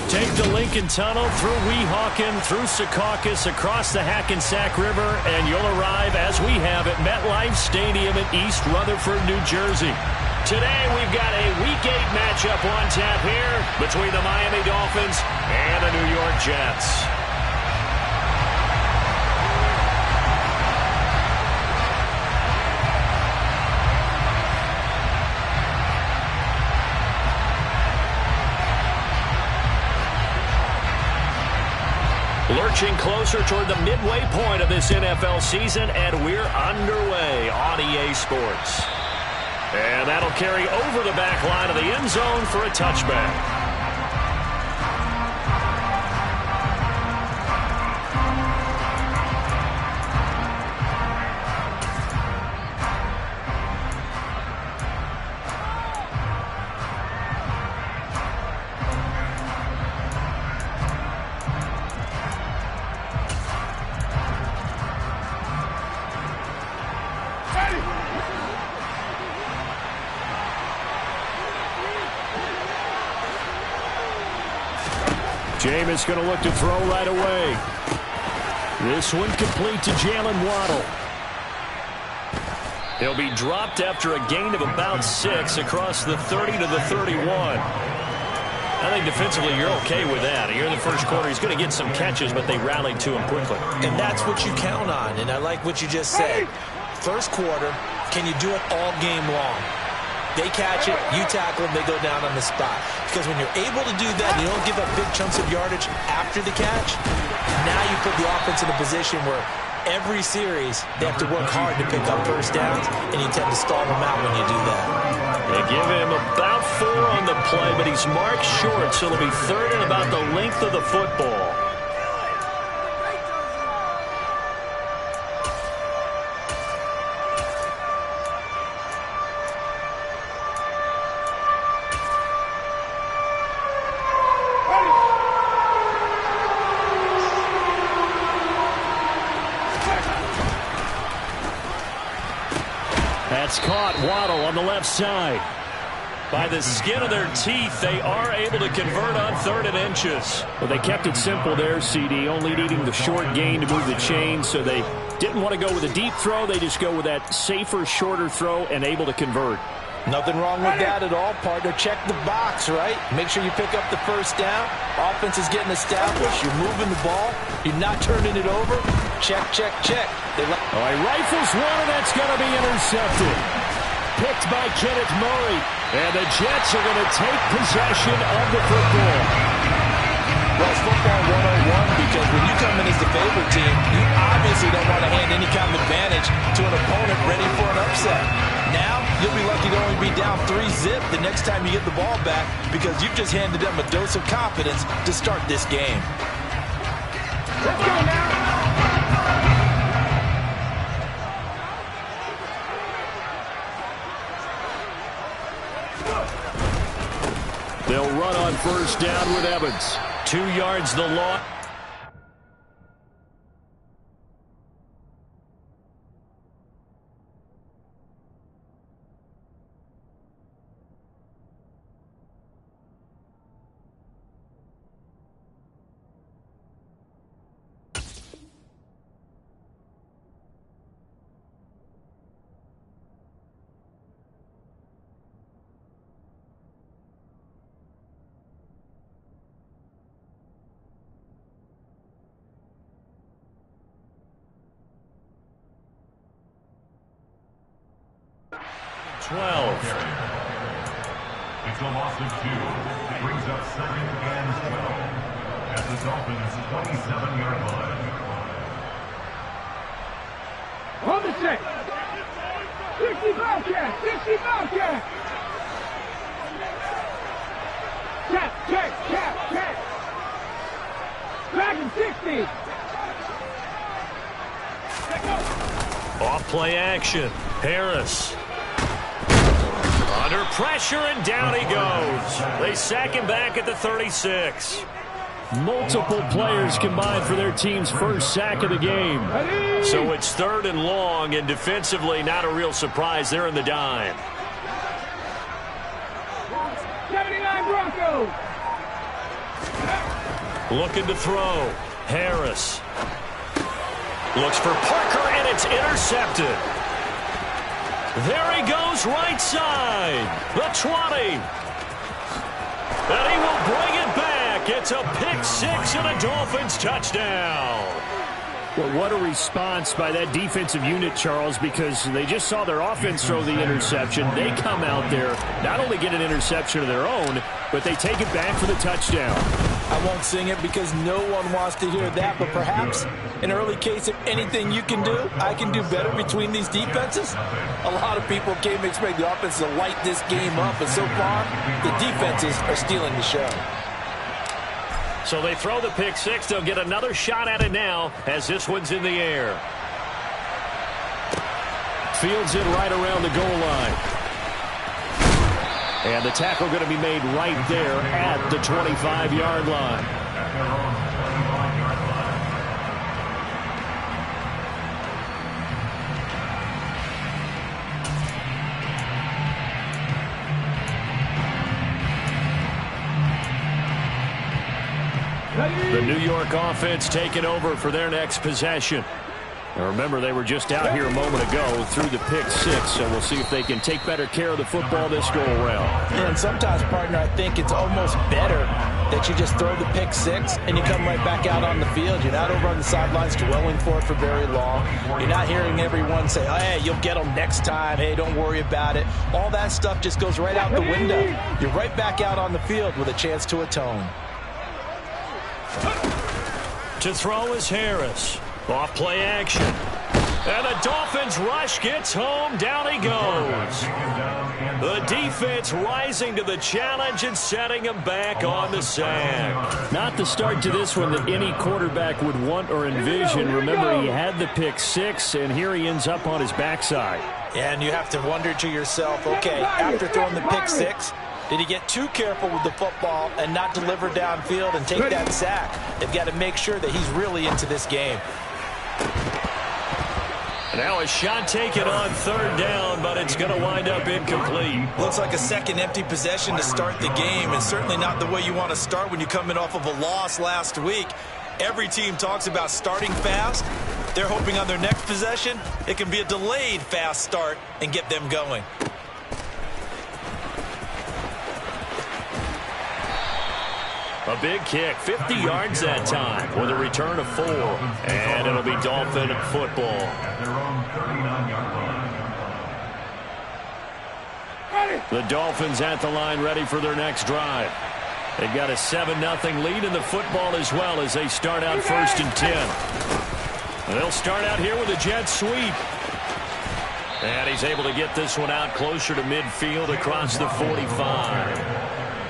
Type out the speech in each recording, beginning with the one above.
Take the Lincoln Tunnel through Weehawken, through Secaucus, across the Hackensack River, and you'll arrive, as we have, at MetLife Stadium in East Rutherford, New Jersey. Today, we've got a Week 8 matchup on tap here between the Miami Dolphins and the New York Jets. Lurching closer toward the midway point of this NFL season, and we're underway on EA Sports. And that'll carry over the back line of the end zone for a touchback. Jameis going to look to throw right away. This one complete to Jalen Waddle. He'll be dropped after a gain of about 6 across the 30 to the 31. I think defensively you're okay with that. Here in the first quarter, he's going to get some catches, but they rallied to him quickly. And that's what you count on, and I like what you just said. First quarter, can you do it all game long? They catch it, you tackle them, they go down on the spot. Because when you're able to do that, you don't give up big chunks of yardage after the catch, now you put the offense in a position where every series they have to work hard to pick up first downs, and you tend to stall them out when you do that. They give him about 4 on the play, but he's marked short, so it'll be third and about the length of the football. That's caught. Waddle on the left side. By the skin of their teeth, they are able to convert on 3rd and inches. Well, they kept it simple there, CD, only needing the short gain to move the chain, so they didn't want to go with a deep throw. They just go with that safer, shorter throw and able to convert. Nothing wrong with that at all, partner. Check the box, right? Make sure you pick up the first down. Offense is getting established. You're moving the ball. You're not turning it over. Check, check, check. All right, rifles one, and that's going to be intercepted. Picked by Kenneth Murray. And the Jets are going to take possession of the football. Well, it's football 101 because when you come in as the favorite team, you obviously don't want to hand any kind of advantage to an opponent ready for an upset. Now, you'll be lucky to only be down 3-zip the next time you get the ball back because you've just handed them a dose of confidence to start this game. Let's go now. They'll run on first down with Evans. 2 yards the loss. It's a loss of 2. It brings up 2nd and 12 at the Dolphins' 27-yard line. On the 6. 60 Bobcat. 60 Bobcat. Check. Dragon 60. Off play action. Harris. Under pressure, and down he goes. They sack him back at the 36. Multiple players combined for their team's first sack of the game. So it's 3rd and long, and defensively not a real surprise. They're in the dime. 79 Broncos. Looking to throw. Harris. Looks for Parker, and it's intercepted. There he goes, right side. The 20. And he will bring it back. It's a pick six and a Dolphins touchdown. Well, what a response by that defensive unit, Charles, because they just saw their offense throw the interception. They come out there, not only get an interception of their own, but they take it back for the touchdown. I won't sing it because no one wants to hear that, but perhaps an early case of anything you can do, I can do better between these defenses. A lot of people came to expect the offense to light this game up, and so far, the defenses are stealing the show. So they throw the pick six. They'll get another shot at it now as this one's in the air. Fields it right around the goal line. And the tackle going to be made right there at the 25-yard line. The New York offense taking over for their next possession. Now remember, they were just out here a moment ago through the pick six, so we'll see if they can take better care of the football this go-around. And sometimes, partner, I think it's almost better that you just throw the pick six and you come right back out on the field. You're not over on the sidelines dwelling for it for very long. You're not hearing everyone say, oh, hey, you'll get them next time. Hey, don't worry about it. All that stuff just goes right out the window. You're right back out on the field with a chance to atone. To throw is Harris. Off play action. And the Dolphins rush gets home. Down he goes. The defense rising to the challenge and setting him back on the sack. Not the start to this one that any quarterback would want or envision. Remember, he had the pick six, and here he ends up on his backside. And you have to wonder to yourself, okay, after throwing the pick six, did he get too careful with the football and not deliver downfield and take that sack? They've got to make sure that he's really into this game. Now a shot taken on third down, but it's going to wind up incomplete. Looks like a second empty possession to start the game, and certainly not the way you want to start when you're coming off of a loss last week. Every team talks about starting fast. They're hoping on their next possession, it can be a delayed fast start and get them going. A big kick, 50 yards that time with a return of 4. And it'll be Dolphin football. The Dolphins at the line ready for their next drive. They've got a 7-0 lead in the football as well as they start out 1st and 10. They'll start out here with a jet sweep. And he's able to get this one out closer to midfield across the 45.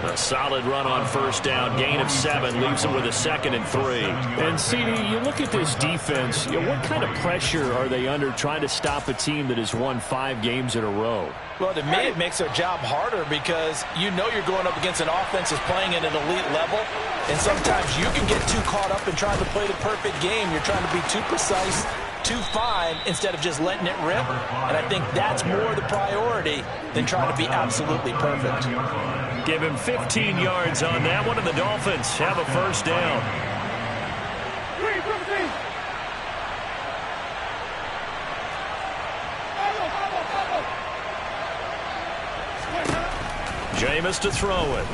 A solid run on first down, gain of 7, leaves him with a 2nd and 3. And, CD, you look at this defense, what kind of pressure are they under trying to stop a team that has won 5 games in a row? Well, to me, it makes their job harder because you know you're going up against an offense that's playing at an elite level, and sometimes you can get too caught up in trying to play the perfect game. You're trying to be too precise, too fine, instead of just letting it rip. And I think that's more the priority than trying to be absolutely perfect. Give him 15 yards on that one, and the Dolphins have a first down. Jameis to throw it.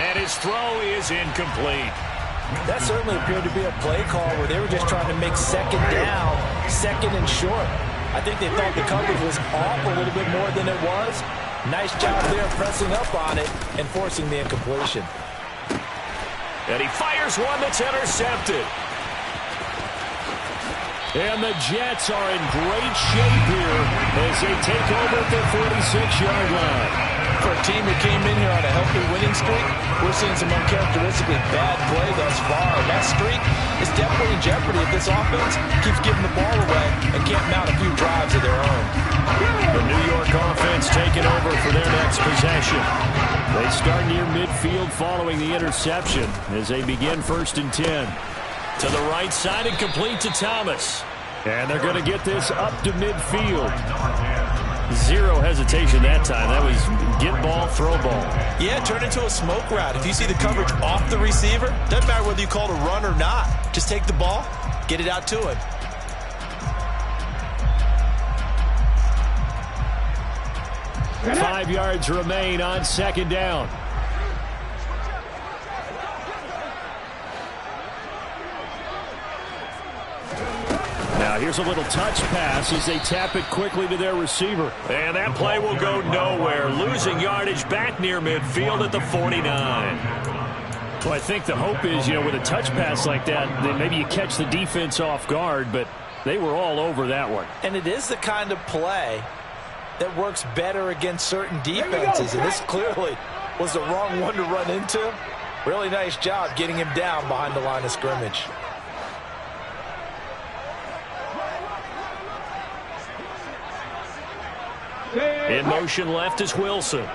And his throw is incomplete. That certainly appeared to be a play call where they were just trying to make second down, 2nd and short. I think they thought the coverage was off a little bit more than it was. Nice job there pressing up on it and forcing the incompletion. And he fires one that's intercepted. And the Jets are in great shape here as they take over at the 46-yard line. For a team that came in here on a healthy winning streak, we're seeing some uncharacteristically bad play thus far. And that streak is definitely in jeopardy if this offense keeps giving the ball away and can't mount a few drives of their own. The New York offense taking over for their next possession. They start near midfield following the interception as they begin 1st and 10. To the right side and complete to Thomas. And they're going to get this up to midfield. Zero hesitation that time. That was get ball, throw ball. Yeah, turn into a smoke route. If you see the coverage off the receiver, doesn't matter whether you call it a run or not. Just take the ball, get it out to him. Five yards remain on second down. Now here's a little touch pass as they tap it quickly to their receiver. And that play will go nowhere. Losing yardage back near midfield at the 49. Well, I think the hope is, with a touch pass like that, then maybe you catch the defense off guard, but they were all over that one. And it is the kind of play that works better against certain defenses, and this clearly was the wrong one to run into. Really nice job getting him down behind the line of scrimmage. In motion left is Wilson.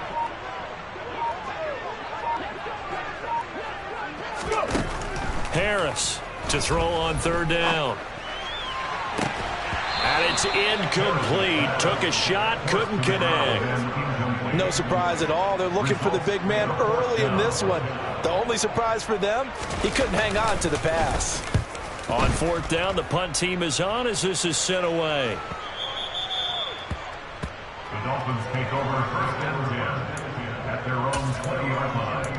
Harris to throw on third down. And it's incomplete. Took a shot, couldn't connect. No surprise at all. They're looking for the big man early in this one. The only surprise for them, he couldn't hang on to the pass. On fourth down, the punt team is on as this is sent away. The Dolphins take over first and 10 at their own 20-yard line.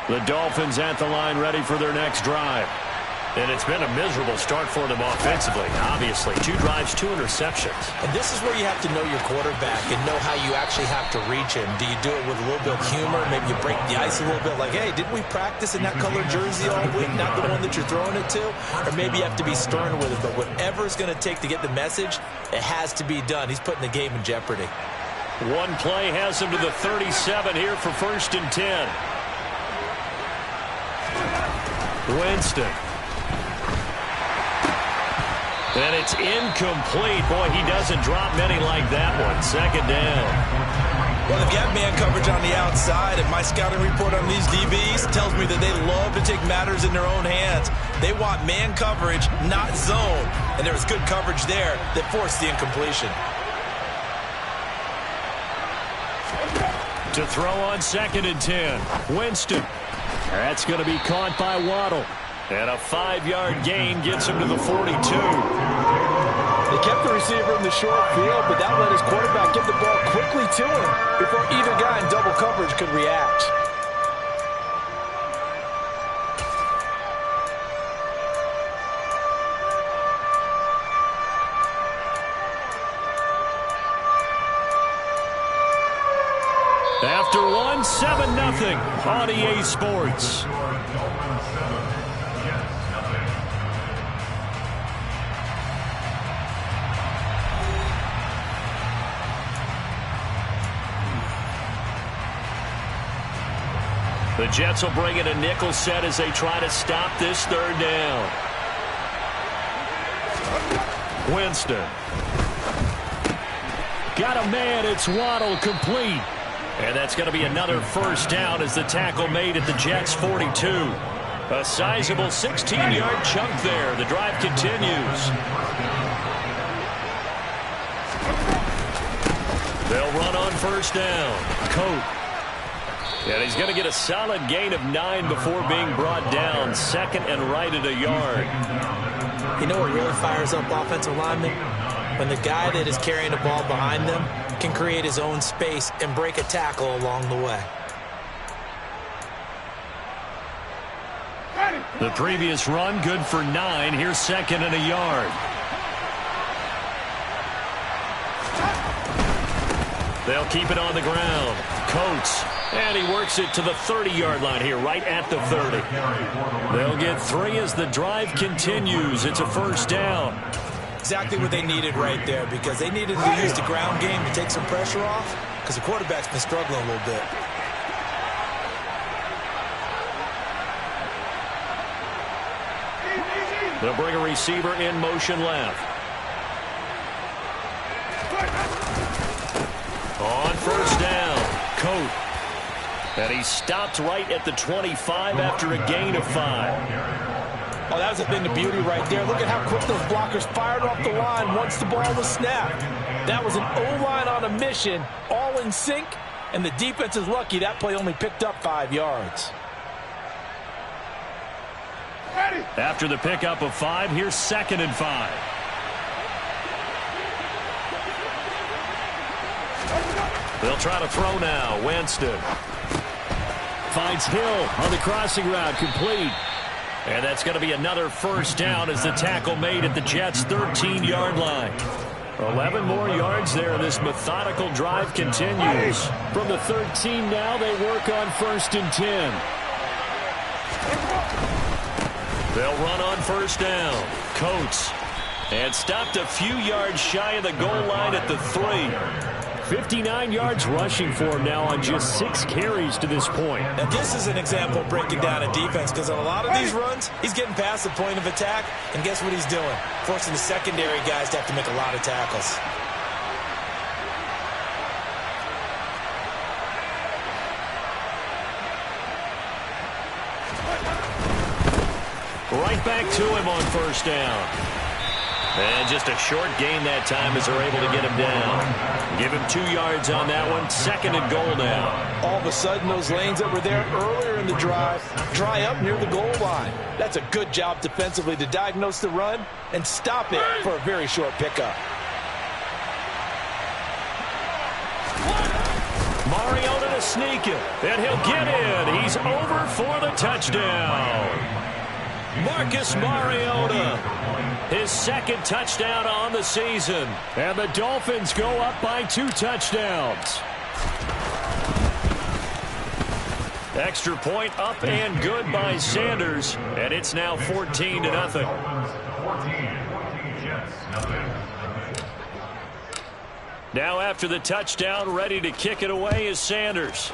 The Dolphins at the line ready for their next drive. And it's been a miserable start for them offensively, obviously. 2 drives, 2 interceptions. And this is where you have to know your quarterback and know how you actually have to reach him. Do you do it with a little bit of humor? Maybe you break the ice a little bit like, hey, didn't we practice in that color jersey all week? Not the one that you're throwing it to? Or maybe you have to be stern with it. But whatever it's going to take to get the message, it has to be done. He's putting the game in jeopardy. One play has him to the 37 here for first and 10. Winston. And it's incomplete. Boy, he doesn't drop many like that one. Second down. Well, they've got man coverage on the outside, and my scouting report on these DBs tells me that they love to take matters in their own hands. They want man coverage, not zone. And there was good coverage there that forced the incompletion. To throw on second and 10. Winston. That's going to be caught by Waddle. And a 5-yard gain gets him to the 42. They kept the receiver in the short field, but that let his quarterback get the ball quickly to him before either guy in double coverage could react. After one, 7-0 on EA Sports. The Jets will bring in a nickel set as they try to stop this third down. Winston. Got a man, it's Waddle, complete. And that's going to be another first down as the tackle made at the Jets' 42. A sizable 16-yard chunk there. The drive continues. They'll run on first down. Coat. And he's going to get a solid gain of 9 before being brought down. Second and right at a yard. You know what really fires up offensive linemen? When the guy that is carrying the ball behind them can create his own space and break a tackle along the way. The previous run, good for 9. Here's second and a yard. They'll keep it on the ground. Coates. And he works it to the 30-yard line here, right at the 30. They'll get 3 as the drive continues. It's a first down. Exactly what they needed right there, because they needed to use the ground game to take some pressure off, because the quarterback's been struggling a little bit. They'll bring a receiver in motion left. On first down, Coat. And he stopped right at the 25 after a gain of 5. Oh, that was a thing of beauty right there. Look at how quick those blockers fired off the line once the ball was snapped. That was an O-line on a mission, all in sync, and the defense is lucky that play only picked up 5 yards. After the pickup of 5, here's 2nd and 5. They'll try to throw now. Winston finds Hill on the crossing route, complete. And that's going to be another first down as the tackle made at the Jets' 13-yard line. 11 more yards there. This methodical drive continues. From the 13 now, they work on 1st and 10. They'll run on 1st down. Coates. And stopped a few yards shy of the goal line at the 3. 59 yards rushing for him now on just 6 carries to this point. Now this is an example of breaking down a defense, because on a lot of these runs, he's getting past the point of attack, and guess what he's doing? Forcing the secondary guys to have to make a lot of tackles. Right back to him on 1st down. And just a short gain that time as they're able to get him down. Give him 2 yards on that one. 2nd and goal now. All of a sudden, those lanes that were there earlier in the drive dry up near the goal line. That's a good job defensively to diagnose the run and stop it for a very short pickup. Mariota to sneak it. And he'll get in. He's over for the touchdown. Marcus Mariota, his 2nd touchdown on the season. And the Dolphins go up by 2 touchdowns. Extra point up and good by Sanders. And it's now 14-0. Now after the touchdown, ready to kick it away is Sanders.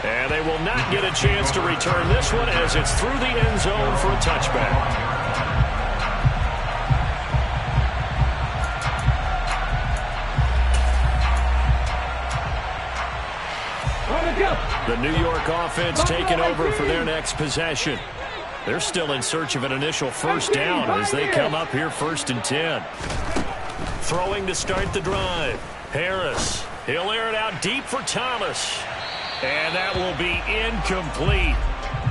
And they will not get a chance to return this one as it's through the end zone for a touchback. The New York offense taking over for their next possession. They're still in search of an initial 1st down as they come up here 1st and 10. Throwing to start the drive. Harris. He'll air it out deep for Thomas. And that will be incomplete.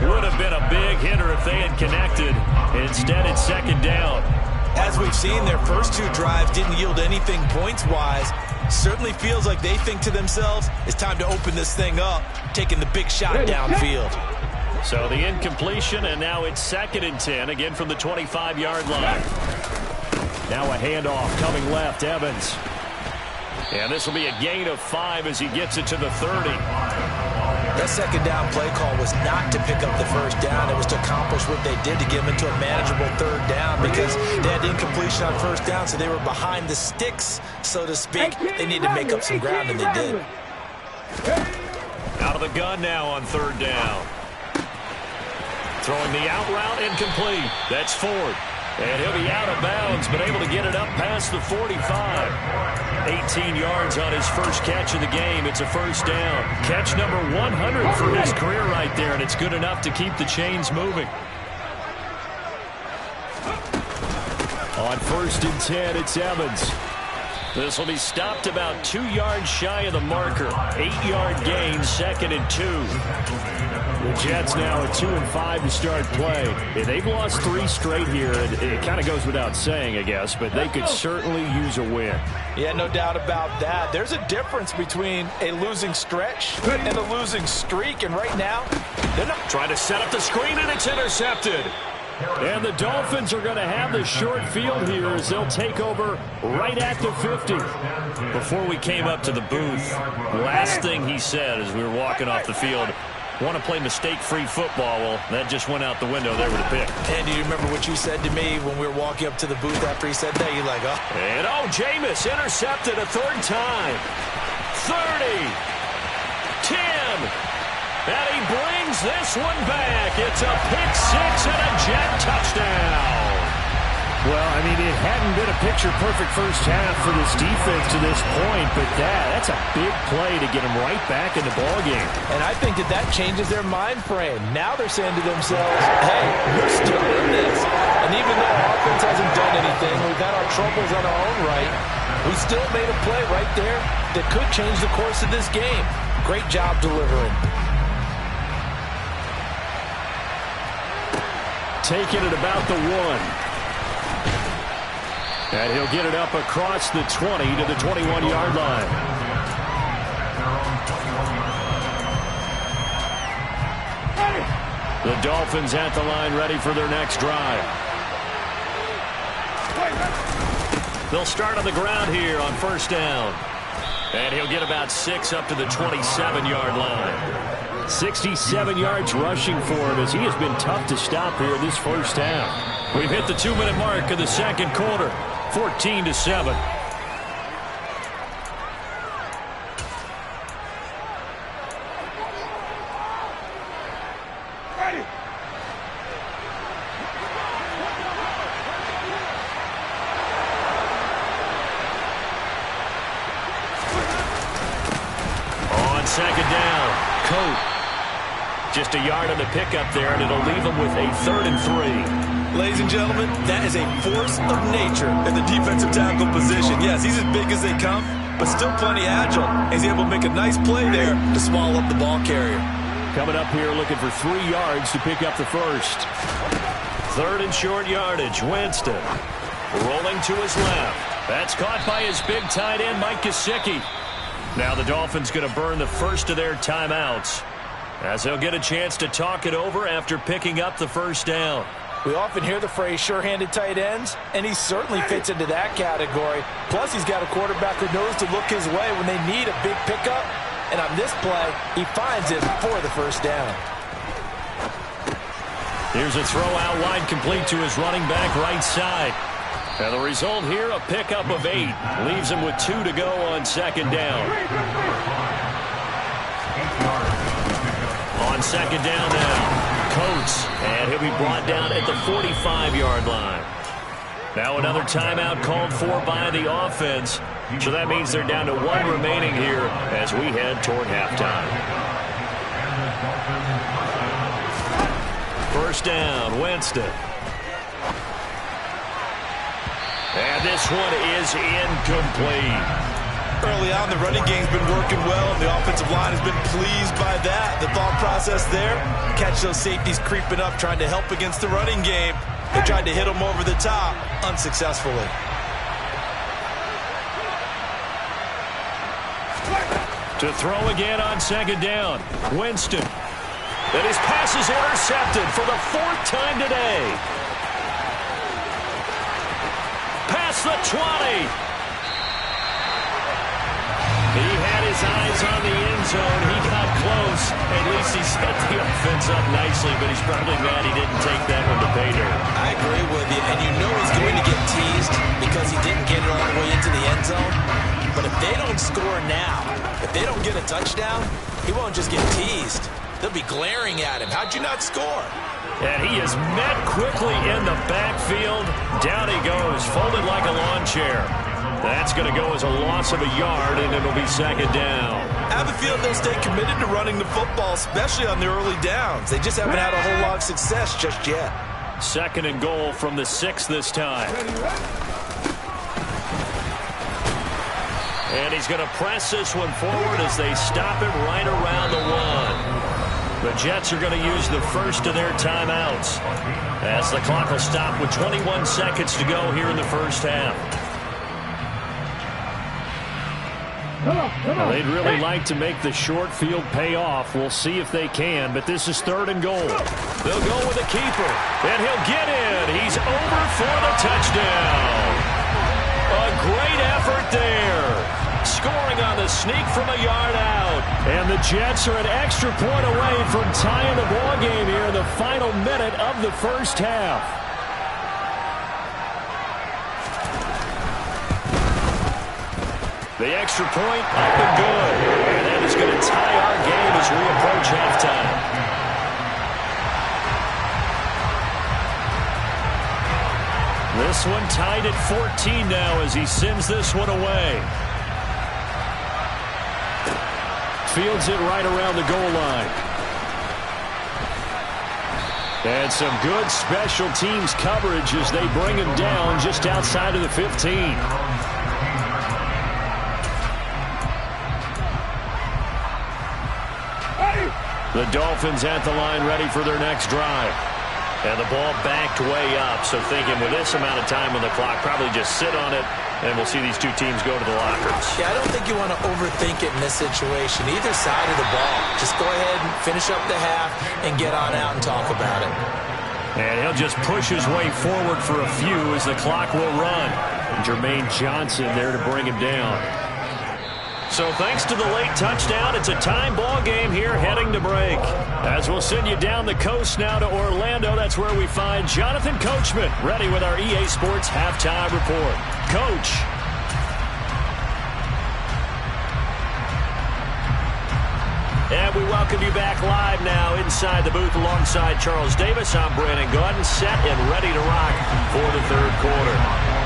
Would have been a big hitter if they had connected. Instead, it's 2nd down. As we've seen, their first 2 drives didn't yield anything points-wise. Certainly feels like they think to themselves, it's time to open this thing up, taking the big shot downfield. So the incompletion, and now it's 2nd and 10, again from the 25-yard line. Now a handoff coming left, Evans. And this will be a gain of 5 as he gets it to the 30. That 2nd down play call was not to pick up the 1st down. It was to accomplish what they did to get them into a manageable 3rd down, because they had incompletion on 1st down, so they were behind the sticks, so to speak. They needed to make up some ground, and they did. Out of the gun now on 3rd down. Throwing the out route, incomplete. That's Ford. And he'll be out of bounds, but able to get it up past the 45. 18 yards on his first catch of the game. It's a 1st down. Catch number 100 for his career right there, and it's good enough to keep the chains moving. On 1st and 10, it's Evans. This will be stopped about 2 yards shy of the marker. 8-yard gain, 2nd and 2. The Jets now at 2 and 5 to start play. Yeah, they've lost 3 straight here. It kind of goes without saying, I guess, but they could certainly use a win. Yeah, no doubt about that. There's a difference between a losing stretch and a losing streak, and right now, they're not trying to set up the screen, and it's intercepted. And the Dolphins are going to have the short field here as they'll take over right at the 50. Before we came up to the booth, last thing he said as we were walking off the field, want to play mistake-free football. Well, that just went out the window there with a pick. And do you remember what you said to me when we were walking up to the booth after he said that? You're like, oh. And, Jameis intercepted a 3rd time. 30. 10. And he brings this one back. It's a pick 6 and a Jet touchdown. Well, I mean, it hadn't been a picture-perfect first half for this defense to this point, but that's a big play to get them right back in the ballgame. And I think that changes their mind frame. Now they're saying to themselves, hey, we're still in this. And even though our offense hasn't done anything, we've had our troubles on our own right, we still made a play right there that could change the course of this game. Great job delivering. Taking it about the 1. And he'll get it up across the 20 to the 21-yard line. The Dolphins at the line ready for their next drive. They'll start on the ground here on first down. And he'll get about 6 up to the 27-yard line. 67 yards rushing for him as he has been tough to stop here this first half. We've hit the 2-minute mark of the second quarter. 14-7. On second down, Coat. Just a yard on the pickup there, and it'll leave him with a 3rd and 3. Ladies and gentlemen, that is a force of nature in the defensive tackle position. Yes, he's as big as they come, but still plenty agile. He's able to make a nice play there to swallow up the ball carrier. Coming up here looking for 3 yards to pick up the first. 3rd and short yardage. Winston rolling to his left. That's caught by his big tight end, Mike Gesicki. Now the Dolphins going to burn the first of their timeouts as they'll get a chance to talk it over after picking up the first down. We often hear the phrase sure-handed tight ends, and he certainly fits into that category. Plus, he's got a quarterback who knows to look his way when they need a big pickup. And on this play, he finds it for the first down. Here's a throw out wide complete to his running back right side. And the result here, a pickup of 8. Leaves him with 2 to go on second down. On second down now. Coates, and he'll be brought down at the 45-yard line. Now another timeout called for by the offense. So that means they're down to 1 remaining here as we head toward halftime. First down, Winston. And this one is incomplete. Early on, the running game's been working well, and the offensive line has been pleased by that. The thought process there, catch those safeties creeping up, trying to help against the running game. They tried to hit them over the top, unsuccessfully. To throw again on second down, Winston. And his pass is intercepted for the 4th time today. Past the 20. He had his eyes on the end zone. He got close. At least he set the offense up nicely, but he's probably mad he didn't take that one to pay dirt. I agree with you, and you know he's going to get teased because he didn't get it all the way into the end zone. But if they don't score now, if they don't get a touchdown, he won't just get teased. They'll be glaring at him. How'd you not score? And he is met quickly in the backfield. Down he goes, folded like a lawn chair. That's going to go as a loss of a yard, and it'll be second down. I have a feeling they'll stay committed to running the football, especially on the early downs. They just haven't had a whole lot of success just yet. 2nd and goal from the 6 this time. And he's going to press this one forward as they stop it right around the 1. The Jets are going to use the first of their timeouts as the clock will stop with 21 seconds to go here in the first half. Well, they'd really like to make the short field pay off. We'll see if they can, but this is 3rd and goal. They'll go with a keeper, and he'll get in. He's over for the touchdown. A great effort there. Scoring on the sneak from a yard out. And the Jets are an extra point away from tying the ball game here in the final minute of the first half. The extra point up and good. And that is going to tie our game as we approach halftime. This one tied at 14 now as he sends this one away. Fields it right around the goal line. And some good special teams coverage as they bring him down just outside of the 15. The Dolphins at the line ready for their next drive. And the ball backed way up, so thinking with this amount of time on the clock, probably just sit on it, and we'll see these two teams go to the lockers. Yeah, I don't think you want to overthink it in this situation. Either side of the ball. Just go ahead and finish up the half and get on out and talk about it. And he'll just push his way forward for a few as the clock will run. And Jermaine Johnson there to bring him down. So thanks to the late touchdown, it's a time ball game here heading to break. As we'll send you down the coast now to Orlando, that's where we find Jonathan Coachman ready with our EA Sports Halftime Report. Coach. And we welcome you back live now inside the booth alongside Charles Davis. I'm Brandon Gaudin, set and ready to rock for the third quarter.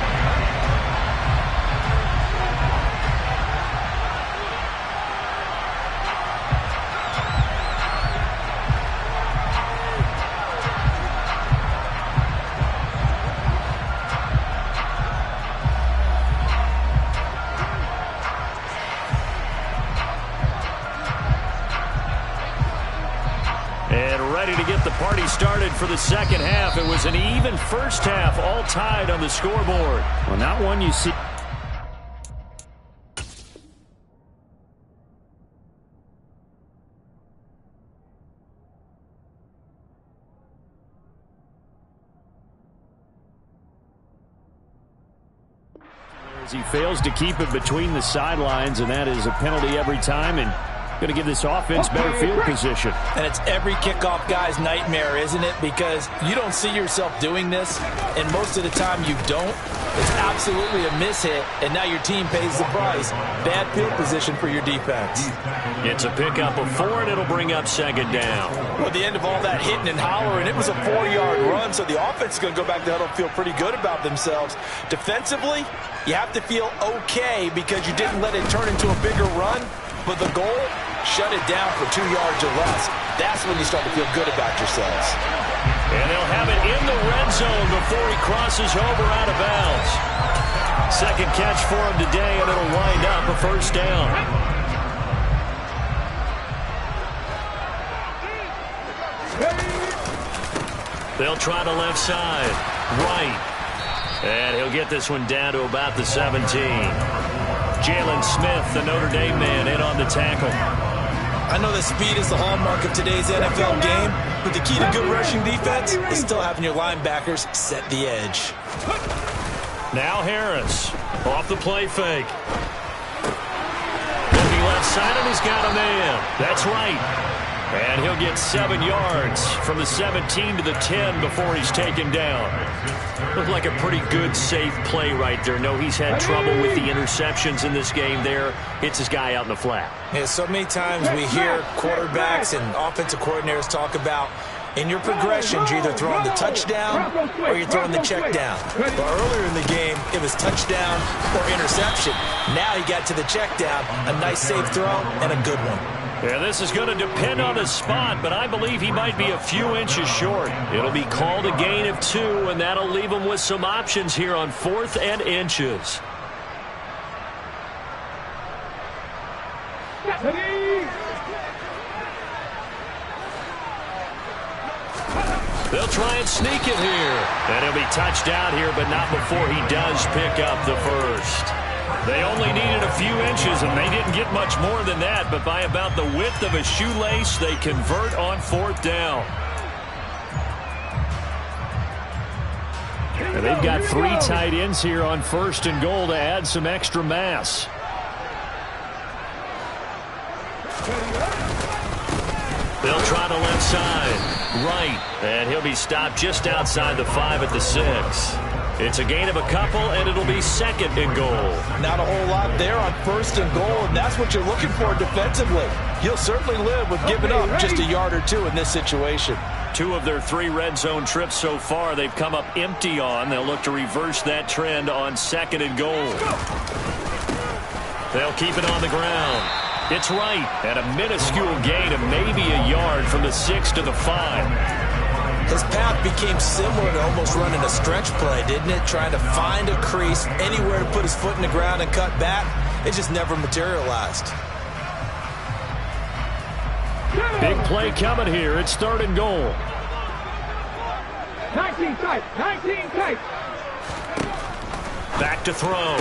Party started for the second half. It was an even first half, all tied on the scoreboard. Well, not one you see. As he fails to keep it between the sidelines, and that is a penalty every time, and going to give this offense better field position. And it's every kickoff guy's nightmare, isn't it? Because you don't see yourself doing this, and most of the time you don't. It's absolutely a mishit, and now your team pays the price. Bad field position for your defense. It's a pickup of 4, and it'll bring up second down. Well, at the end of all that hitting and hollering, it was a 4-yard run, so the offense is going to go back to huddle and feel pretty good about themselves. Defensively, you have to feel okay because you didn't let it turn into a bigger run. But the goal, shut it down for 2 yards or less. That's when you start to feel good about yourselves. And they'll have it in the red zone before he crosses over out of bounds. Second catch for him today, and it'll wind up a first down. They'll try the left side. Right. And he'll get this one down to about the 17. Jalen Smith, the Notre Dame man, in on the tackle. I know that speed is the hallmark of today's NFL game, but the key to good rushing defense is still having your linebackers set the edge. Now Harris, off the play fake. Looking left side, and he's got a man. That's right. And he'll get 7 yards from the 17 to the 10 before he's taken down. Looked like a pretty good, safe play right there. No, he's had trouble with the interceptions in this game there. Hits his guy out in the flat. Yeah, so many times we hear quarterbacks and offensive coordinators talk about in your progressions, you're either throwing the touchdown or you're throwing the check down. But earlier in the game, it was touchdown or interception. Now he got to the check down, a nice safe throw, and a good one. Yeah, this is going to depend on the spot, but I believe he might be a few inches short. It'll be called a gain of 2, and that'll leave him with some options here on 4th and inches. They'll try and sneak it here. And he'll be touched down here, but not before he does pick up the first. They only needed a few inches, and they didn't get much more than that. But by about the width of a shoelace, they convert on 4th down. And they've got 3 tight ends here on 1st and goal to add some extra mass. They'll try the left side. Right. And he'll be stopped just outside the 5 at the 6. It's a gain of a couple, and it'll be 2nd and goal. Not a whole lot there on 1st and goal, and that's what you're looking for defensively. You'll certainly live with giving up just a yard or two in this situation. 2 of their 3 red zone trips so far they've come up empty on. They'll look to reverse that trend on 2nd and goal. They'll keep it on the ground. It's right at a minuscule gain of maybe a yard from the 6 to the 5. His path became similar to almost running a stretch play, didn't it? Trying to find a crease, anywhere to put his foot in the ground and cut back. It just never materialized. Big play coming here. It's 3rd and goal. 19 tight. 19 tight. Back to throw.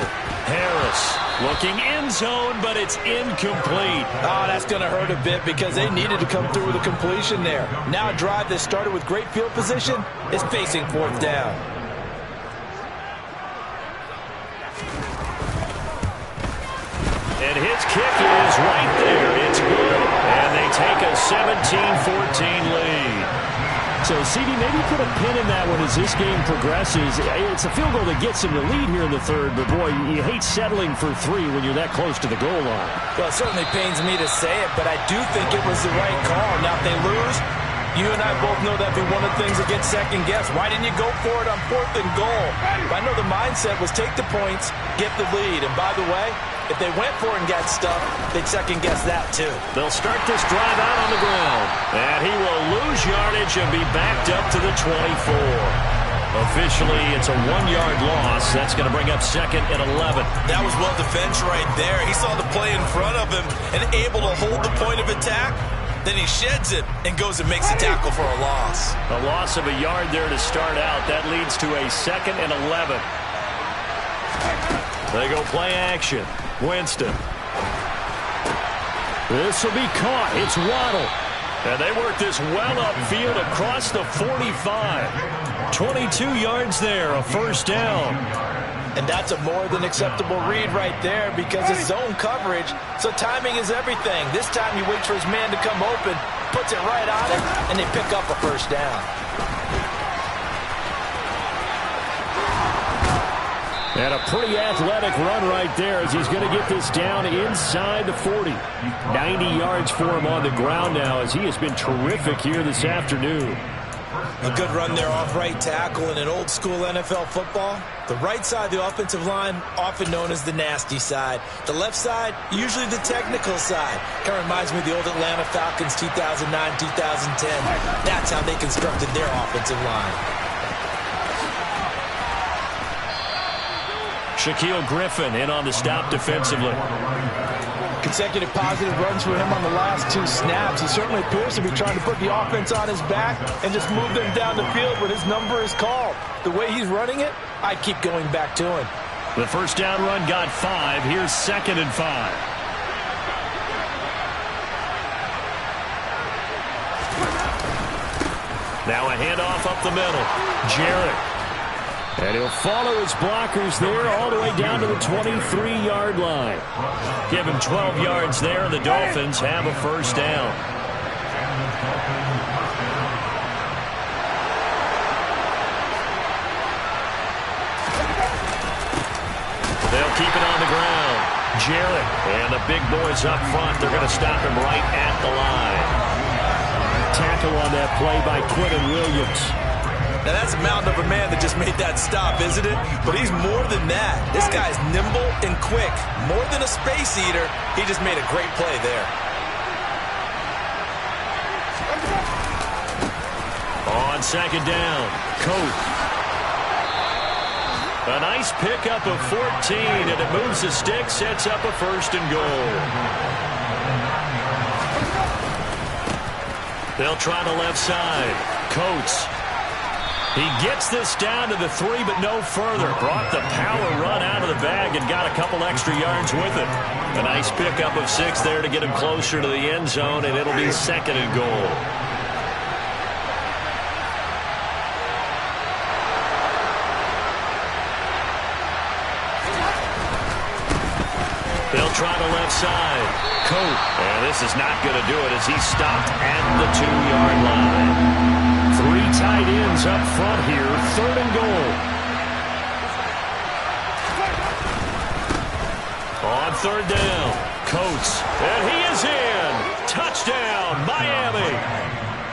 Harris looking end zone, but it's incomplete. Oh, that's going to hurt a bit because they needed to come through with a completion there. Now a drive that started with great field position is facing 4th down. And his kick is right there. It's good. And they take a 17-14 lead. So, CD, maybe put a pin in that one as this game progresses. It's a field goal that gets them the lead here in the 3rd, but, boy, you hate settling for 3 when you're that close to the goal line. Well, it certainly pains me to say it, but I do think it was the right call. Now, if they lose, you and I both know that'd be one of the things that gets second guess. Why didn't you go for it on 4th and goal? I know the mindset was take the points, get the lead. And, by the way, if they went for it and got stuffed, they'd second-guess that, too. They'll start this drive out on the ground. And he will lose yardage and be backed up to the 24. Officially, it's a 1-yard loss. That's going to bring up 2nd and 11. That was well defensed right there. He saw the play in front of him and able to hold the point of attack. Then he sheds it and goes and makes a tackle for a loss. A loss of a yard there to start out. That leads to a 2nd and 11. They go play action. Winston. This will be caught. It's Waddle. And they work this well upfield across the 45. 22 yards there, a 1st down. And that's a more than acceptable read right there because it's zone coverage, so timing is everything. This time you wait for his man to come open, puts it right on it, and they pick up a 1st down. And a pretty athletic run right there as he's going to get this down inside the 40. 90 yards for him on the ground now as he has been terrific here this afternoon. A good run there off right tackle in an old-school NFL football. The right side of the offensive line, often known as the nasty side. The left side, usually the technical side. Kind of reminds me of the old Atlanta Falcons 2009-2010. That's how they constructed their offensive line. Shaquille Griffin in on the stop defensively. Consecutive positive runs for him on the last 2 snaps. He certainly appears to be trying to put the offense on his back and just move them down the field when his number is called. The way he's running it, I keep going back to him. The 1st down run got 5. Here's 2nd and 5. Now a handoff up the middle. Jarrett. And he'll follow his blockers there all the way down to the 23-yard line. Give him 12 yards there, and the Dolphins have a 1st down. They'll keep it on the ground. Jarrett and the big boys up front. They're going to stop him right at the line. Tackle on that play by Quinton Williams. Now, that's a mountain of a man that just made that stop, isn't it? But he's more than that. This guy's nimble and quick. More than a space eater, he just made a great play there. On 2nd down, Coat. A nice pickup of 14, and it moves the stick, sets up a 1st and goal. They'll try the left side. Coates. He gets this down to the 3, but no further. Brought the power run out of the bag and got a couple extra yards with it. A nice pickup of 6 there to get him closer to the end zone, and it'll be 2nd and goal. They'll try the left side. Coat. And this is not going to do it as he's stopped at the 2-yard line. 3 tight ends up front here, 3rd and goal. third down. Coates, and he is in. Touchdown, Miami.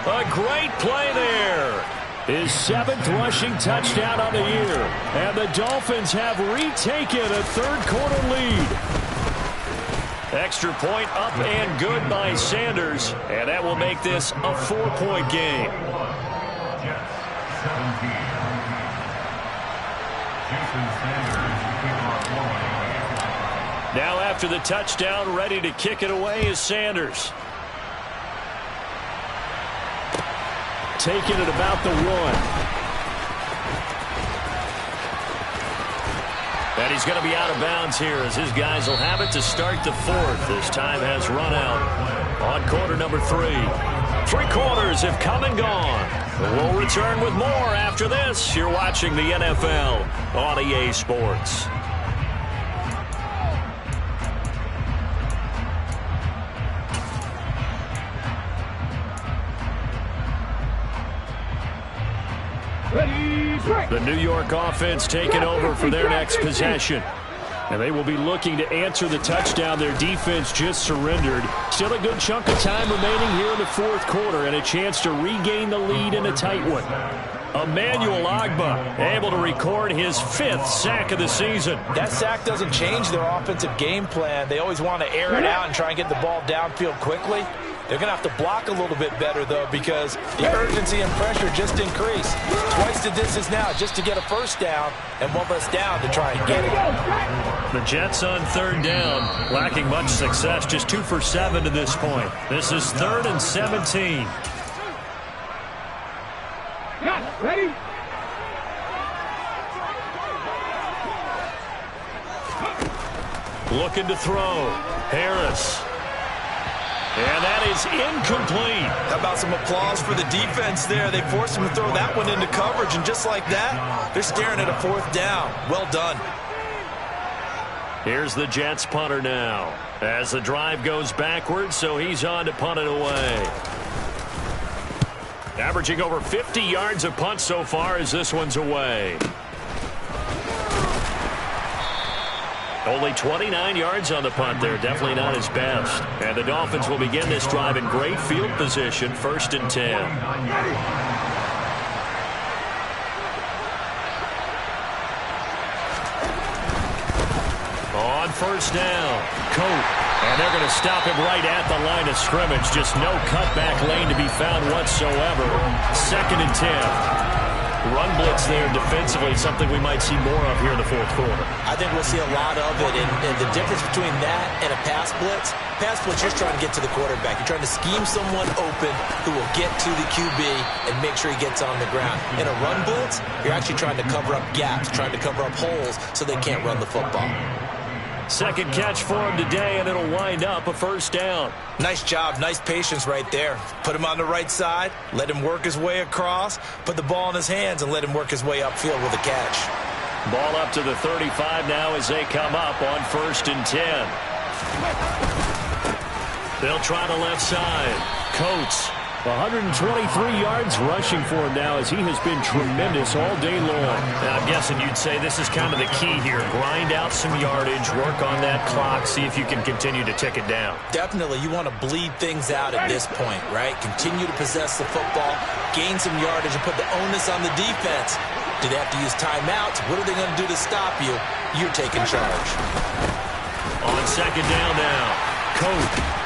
A great play there. His 7th rushing touchdown on the year. And the Dolphins have retaken a third-quarter lead. Extra point up and good by Sanders. And that will make this a 4-point game. Jets, 17. Jason Sanders, kickoff line. Now after the touchdown, ready to kick it away is Sanders. Taking it about the 1. And he's going to be out of bounds here as his guys will have it to start the 4th. This time has run out on quarter number 3. 3 quarters have come and gone. We'll return with more after this. You're watching the NFL on EA Sports. The New York offense taking over for their next possession. And they will be looking to answer the touchdown their defense just surrendered. Still a good chunk of time remaining here in the 4th quarter and a chance to regain the lead in a tight one. Emmanuel Ogbah able to record his 5th sack of the season. That sack doesn't change their offensive game plan. They always want to air it out and try and get the ball downfield quickly. They're going to have to block a little bit better, though, because the urgency and pressure just increased. Twice the distance now just to get a first down and 1 less down to try and get it. The Jets on 3rd down, lacking much success, just 2 for 7 to this point. This is 3rd and 17. Ready? Looking to throw. Harris. And that is incomplete. How about some applause for the defense there? They forced him to throw that one into coverage, and just like that, they're staring at a 4th down. Well done. Here's the Jets punter now. As the drive goes backwards, so he's on to punt it away. Averaging over 50 yards a punt so far as this one's away. Only 29 yards on the punt there. Definitely not his best. And the Dolphins will begin this drive in great field position. 1st and 10. On 1st down, Coat. And they're going to stop him right at the line of scrimmage. Just no cutback lane to be found whatsoever. 2nd and 10. Run blitz there defensively, something we might see more of here in the 4th quarter. I think we'll see a lot of it, and the difference between that and a pass blitz, you're just trying to get to the quarterback. You're trying to scheme someone open who will get to the QB and make sure he gets on the ground. In a run blitz, you're actually trying to cover up gaps, trying to cover up holes so they can't run the football. 2nd catch for him today, and it'll wind up a 1st down. Nice job. Nice patience right there. Put him on the right side, let him work his way across, put the ball in his hands, and let him work his way upfield with a catch. Ball up to the 35 now as they come up on 1st and 10. They'll try the left side. Coates, 123 yards rushing for him now as he has been tremendous all day long. Now, I'm guessing you'd say this is kind of the key here. Grind out some yardage, work on that clock, see if you can continue to tick it down. Definitely. You want to bleed things out at this point, right? Continue to possess the football, gain some yardage, and put the onus on the defense. Do they have to use timeouts? What are they going to do to stop you? You're taking charge. On 2nd down now, Coat.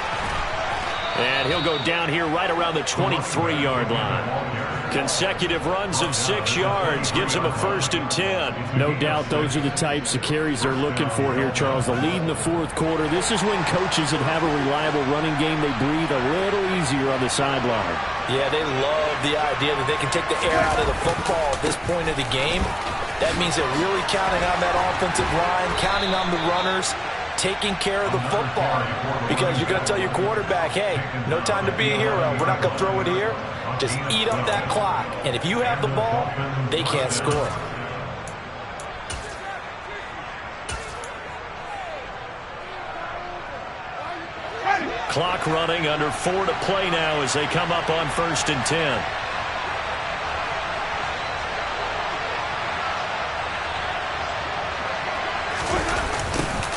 And he'll go down here right around the 23-yard line. Consecutive runs of 6 yards gives him a 1st and 10. No doubt those are the types of carries they're looking for here, Charles. The lead in the 4th quarter. This is when coaches that have a reliable running game, they breathe a little easier on the sideline. Yeah, they love the idea that they can take the air out of the football at this point of the game. That means they're really counting on that offensive line, counting on the runners, taking care of the football, because you're going to tell your quarterback, hey, no time to be a hero. We're not going to throw it here. Just eat up that clock. And if you have the ball, they can't score. Clock running, under 4 to play now as they come up on 1st and 10.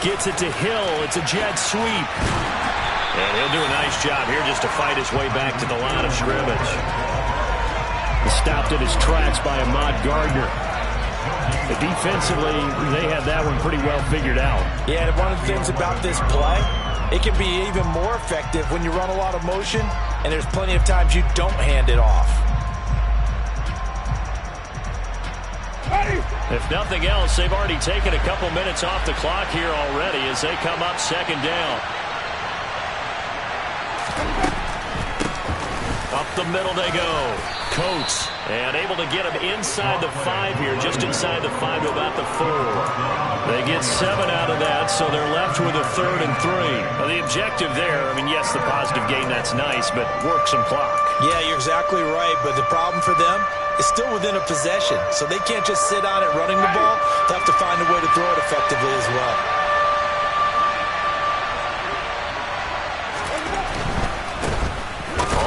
Gets it to Hill. It's a jet sweep. And he'll do a nice job here just to fight his way back to the line of scrimmage. Stopped at his tracks by Ahmad Gardner. But defensively, they had that one pretty well figured out. Yeah, and one of the things about this play, it can be even more effective when you run a lot of motion, and there's plenty of times you don't hand it off. If nothing else, they've already taken a couple minutes off the clock here already as they come up second down. Up the middle they go. Coates, and able to get him inside the 5 here, just inside the 5 to about the 4. They get 7 out of that, so they're left with a 3rd and 3. Well, the objective there, I mean, yes, the positive gain, that's nice, but work some clock. Yeah, you're exactly right, but the problem for them is still within a possession, so they can't just sit on it running the ball. They have to find a way to throw it effectively as well.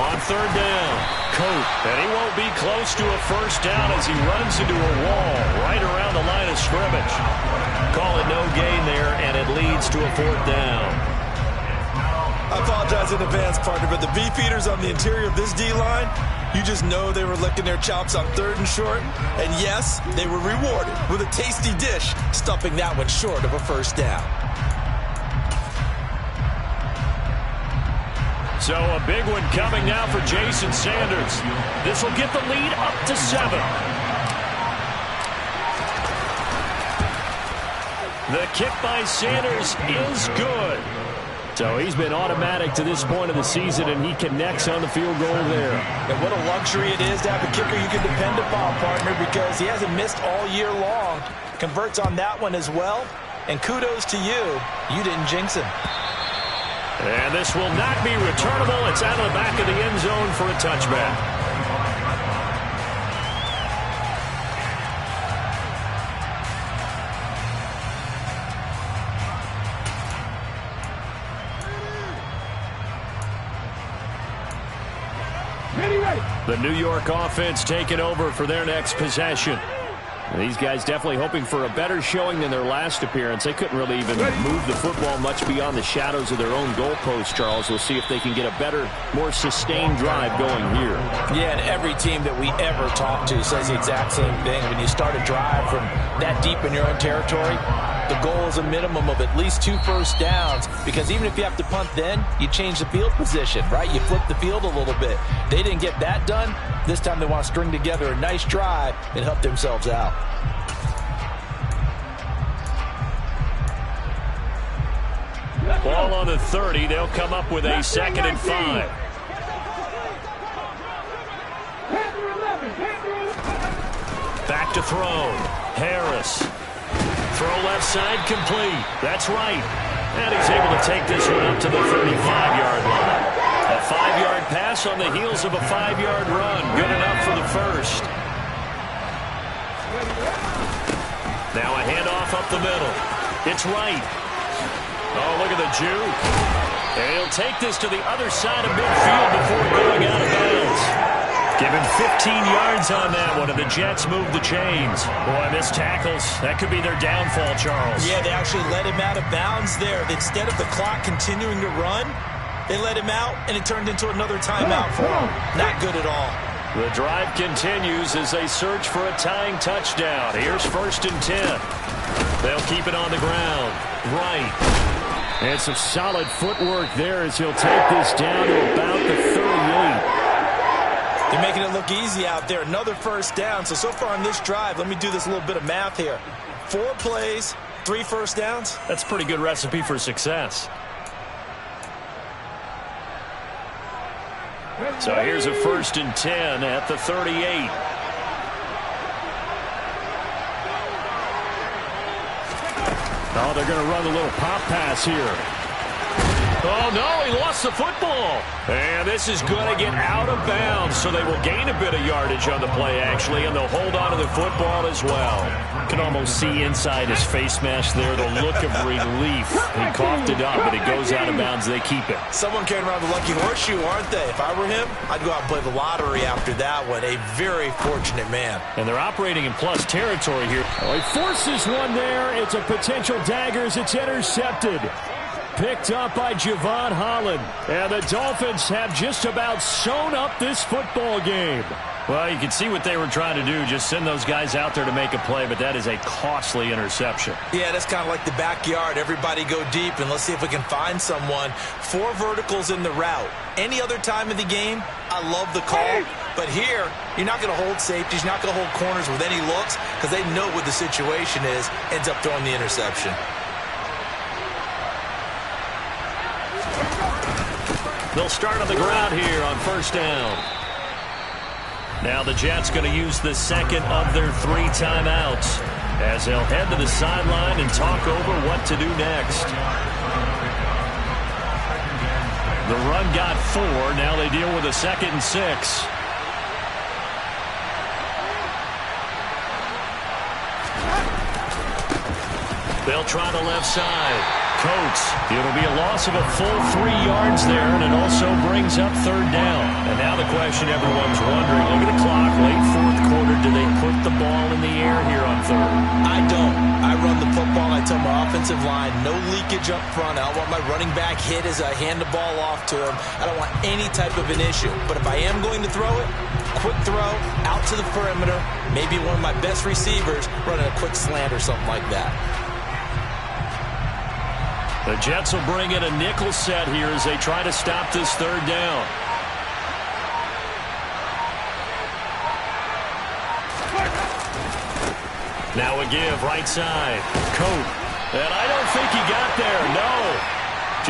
On 3rd down, Coat, and he won't be close to a first down as he runs into a wall right around the line of scrimmage. Call it no gain there, and it leads to a 4th down. I apologize in advance, partner, but the beefeaters on the interior of this D-line, you just know they were licking their chops on 3rd and short. And yes, they were rewarded with a tasty dish, stuffing that one short of a first down. So a big one coming now for Jason Sanders. This will get the lead up to 7. The kick by Sanders is good. So he's been automatic to this point of the season, and he connects on the field goal there. And what a luxury it is to have a kicker you can depend upon, partner, because he hasn't missed all year long. Converts on that one as well. And kudos to you. You didn't jinx him. And this will not be returnable. It's out of the back of the end zone for a touchback. The New York offense taking over for their next possession. These guys definitely hoping for a better showing than their last appearance. They couldn't really even move the football much beyond the shadows of their own goalpost, Charles. We'll see if they can get a better, more sustained drive going here. Yeah, and every team that we ever talk to says the exact same thing. When you start a drive from that deep in your own territory, the goal is a minimum of at least 2 first downs, because even if you have to punt then, you change the field position, right? You flip the field a little bit. They didn't get that done. This time they want to string together a nice drive and help themselves out. Ball on the 30. They'll come up with a 2nd and 5. Back to throw. Harris. Throw left side complete. That's right. And he's able to take this one up to the 35-yard line. A 5-yard pass on the heels of a 5-yard run. Good enough for the first. Now a handoff up the middle. It's right. Oh, look at the juke. And he'll take this to the other side of midfield before going out of bounds. Give him 15 yards on that one, and the Jets move the chains. Boy, missed tackles. That could be their downfall, Charles. Yeah, they actually let him out of bounds there. Instead of the clock continuing to run, they let him out, and it turned into another timeout for him. Not good at all. The drive continues as they search for a tying touchdown. Here's 1st and 10. They'll keep it on the ground. Right. And some solid footwork there as he'll take this down to about the 38. They're making it look easy out there. Another first down. So far on this drive, let me do this little bit of math here. 4 plays, 3 first downs. That's a pretty good recipe for success. So here's a 1st and 10 at the 38. Oh, they're going to run a little pop pass here. Oh, no, he lost the football. And this is going to get out of bounds, so they will gain a bit of yardage on the play, actually, and they'll hold on to the football as well. You can almost see inside his face mask there the look of relief. He coughed it up, but it goes out of bounds. They keep it. Someone carrying around the lucky horseshoe, aren't they? If I were him, I'd go out and play the lottery after that one. A very fortunate man. And they're operating in plus territory here. Oh, he forces one there. It's a potential dagger as it's intercepted. Picked up by Javon Holland. And the Dolphins have just about sewn up this football game. Well, you can see what they were trying to do. Just send those guys out there to make a play, but that is a costly interception. Yeah, that's kind of like the backyard. Everybody go deep, and let's see if we can find someone. 4 verticals in the route. Any other time of the game, I love the call. But here, you're not going to hold safeties. You're not going to hold corners with any looks because they know what the situation is. Ends up throwing the interception. They'll start on the ground here on first down. Now the Jets going to use the second of their 3 timeouts as they'll head to the sideline and talk over what to do next. The run got 4. Now they deal with a 2nd and 6. They'll try the left side. Coates. It'll be a loss of a full 3 yards there, and it also brings up 3rd down. And now the question everyone's wondering, look at the clock, late 4th quarter, do they put the ball in the air here on 3rd? I don't. I run the football, and I tell my offensive line, no leakage up front. I don't want my running back hit as I hand the ball off to him. I don't want any type of an issue. But if I am going to throw it, quick throw, out to the perimeter, maybe one of my best receivers running a quick slant or something like that. The Jets will bring in a nickel set here as they try to stop this 3rd down. Now a give, right side. Coat. And I don't think he got there, no.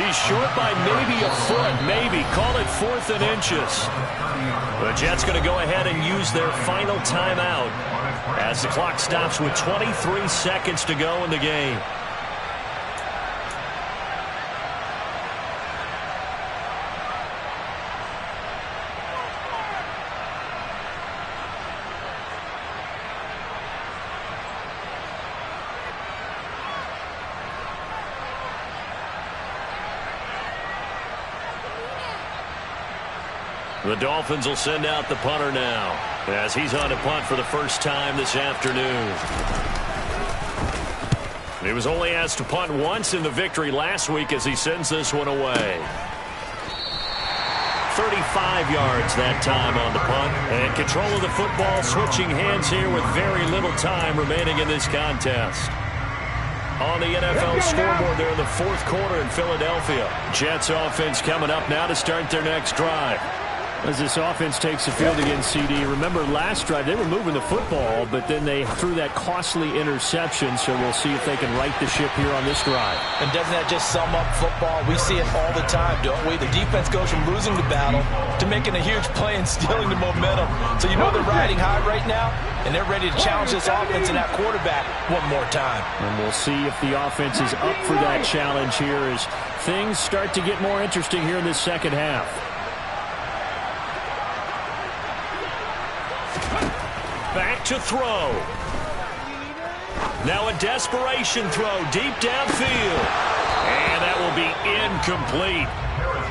He's short by maybe a foot, maybe. Call it 4th and inches. The Jets going to go ahead and use their final timeout as the clock stops with 23 seconds to go in the game. The Dolphins will send out the punter now as he's on to punt for the first time this afternoon. He was only asked to punt once in the victory last week as he sends this one away. 35 yards that time on the punt. And control of the football switching hands here with very little time remaining in this contest. On the NFL scoreboard there in the 4th quarter in Philadelphia. Jets offense coming up now to start their next drive. As this offense takes the field against CD, remember last drive they were moving the football, but then they threw that costly interception, so we'll see if they can right the ship here on this drive. And doesn't that just sum up football? We see it all the time, don't we? The defense goes from losing the battle to making a huge play and stealing the momentum. So you know they're riding high right now, and they're ready to challenge this offense and that quarterback one more time. And we'll see if the offense is up for that challenge here as things start to get more interesting here in this second half. Back to throw. Now a desperation throw deep downfield. And that will be incomplete.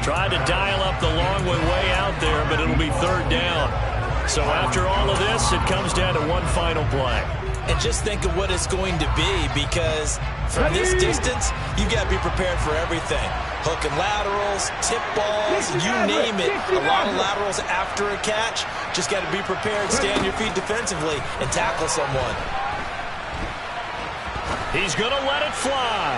Tried to dial up the long one way out there, but it'll be 3rd down. So after all of this, it comes down to one final play. And just think of what it's going to be, because from this distance, you got to be prepared for everything. Hook and laterals, tip balls, you name it. A lot of laterals after a catch. Just got to be prepared, stay on your feet defensively, and tackle someone. He's going to let it fly.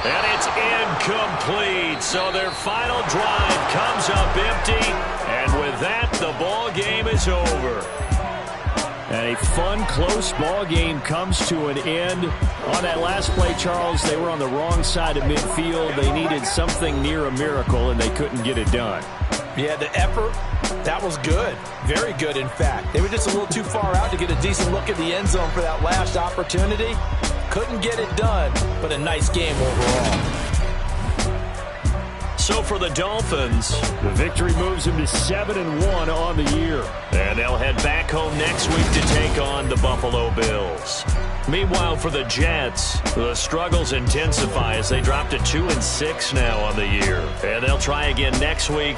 And it's incomplete. So their final drive comes up empty. And with that, the ball game is over. And a fun, close ball game comes to an end. On that last play, Charles, they were on the wrong side of midfield. They needed something near a miracle, and they couldn't get it done. Yeah, the effort, that was good. Very good, in fact. They were just a little too far out to get a decent look at the end zone for that last opportunity. Couldn't get it done, but a nice game overall. So for the Dolphins, the victory moves them to 7-1 on the year. And they'll head back home next week to take on the Buffalo Bills. Meanwhile, for the Jets, the struggles intensify as they drop to 2-6 now on the year. And they'll try again next week